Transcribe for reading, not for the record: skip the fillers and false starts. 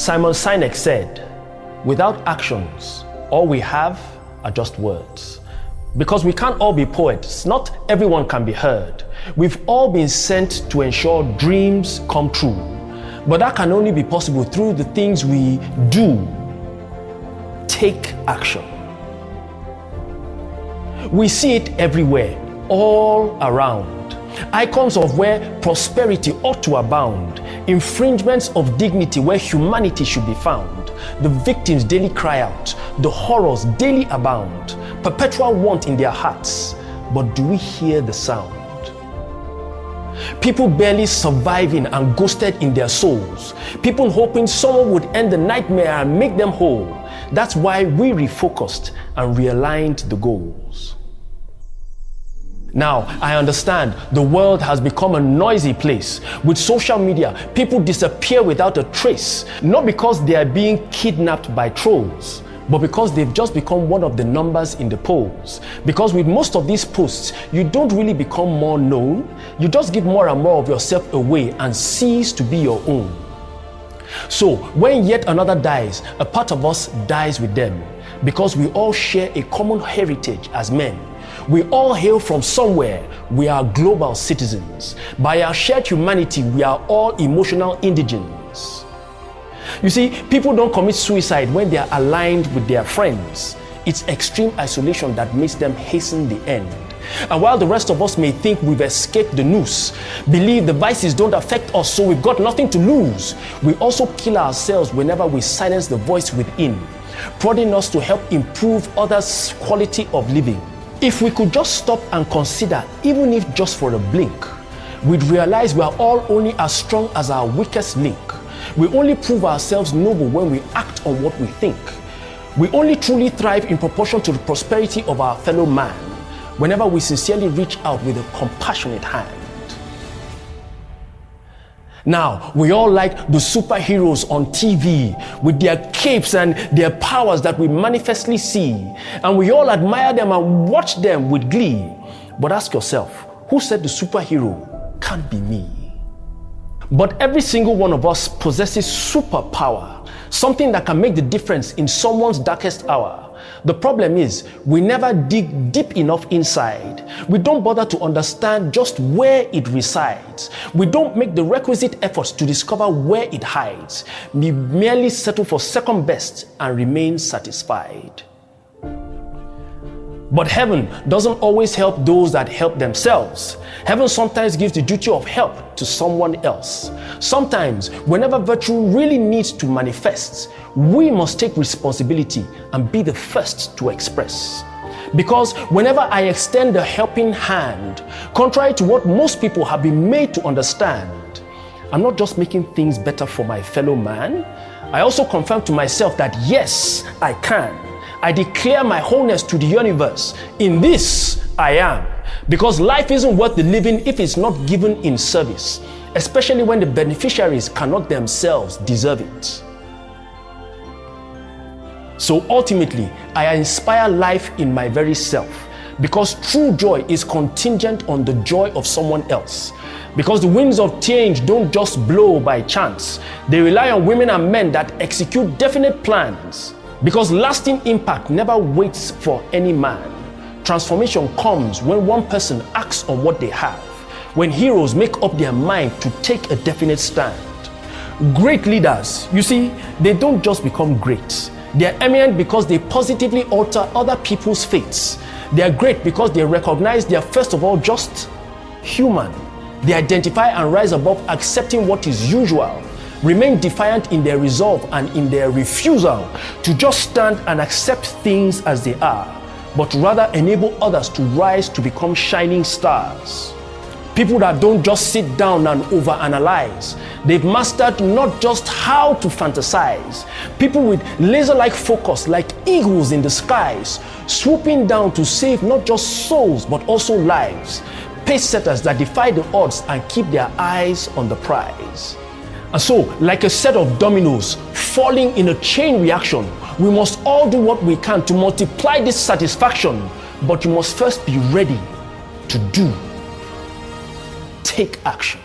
Simon Sinek said, "Without actions, all we have are just words." Because we can't all be poets, not everyone can be heard. We've all been sent to ensure dreams come true. But that can only be possible through the things we do. Take action. We see it everywhere, all around. Icons of where prosperity ought to abound, infringements of dignity where humanity should be found. The victims daily cry out, the horrors daily abound, perpetual want in their hearts. But do we hear the sound? People barely surviving and ghosted in their souls. People hoping someone would end the nightmare and make them whole. That's why we refocused and realigned the goals. Now, I understand the world has become a noisy place. With social media, people disappear without a trace, not because they are being kidnapped by trolls, but because they've just become one of the numbers in the polls. Because with most of these posts, you don't really become more known, you just give more and more of yourself away and cease to be your own. So, when yet another dies, a part of us dies with them, because we all share a common heritage as men. We all hail from somewhere. We are global citizens. By our shared humanity, we are all emotional indigents. You see, people don't commit suicide when they are aligned with their friends. It's extreme isolation that makes them hasten the end. And while the rest of us may think we've escaped the noose, believe the vices don't affect us, so we've got nothing to lose, we also kill ourselves whenever we silence the voice within, prodding us to help improve others' quality of living. If we could just stop and consider, even if just for a blink, we'd realize we are all only as strong as our weakest link. We only prove ourselves noble when we act on what we think. We only truly thrive in proportion to the prosperity of our fellow man, whenever we sincerely reach out with a compassionate hand. Now, we all like the superheroes on TV with their capes and their powers that we manifestly see. And we all admire them and watch them with glee. But ask yourself, who said the superhero can't be me? But every single one of us possesses superpower, something that can make the difference in someone's darkest hour. The problem is, we never dig deep enough inside. We don't bother to understand just where it resides. We don't make the requisite efforts to discover where it hides. We merely settle for second best and remain satisfied. But heaven doesn't always help those that help themselves. Heaven sometimes gives the duty of help to someone else. Sometimes, whenever virtue really needs to manifest, we must take responsibility and be the first to express. Because whenever I extend a helping hand, contrary to what most people have been made to understand, I'm not just making things better for my fellow man, I also confirm to myself that yes, I can. I declare my wholeness to the universe. In this, I am. Because life isn't worth the living if it's not given in service, especially when the beneficiaries cannot themselves deserve it. So ultimately, I inspire life in my very self, because true joy is contingent on the joy of someone else. Because the winds of change don't just blow by chance. They rely on women and men that execute definite plans. Because lasting impact never waits for any man. Transformation comes when one person acts on what they have, when heroes make up their mind to take a definite stand. Great leaders, you see, they don't just become great. They are eminent because they positively alter other people's fates. They are great because they recognize they are first of all just human. They identify and rise above accepting what is usual, remain defiant in their resolve and in their refusal to just stand and accept things as they are, but rather enable others to rise to become shining stars. People that don't just sit down and overanalyze. They've mastered not just how to fantasize. People with laser-like focus like eagles in the skies, swooping down to save not just souls but also lives. Pace setters that defy the odds and keep their eyes on the prize. And so, like a set of dominoes falling in a chain reaction, we must all do what we can to multiply this satisfaction, but you must first be ready to do. Take action.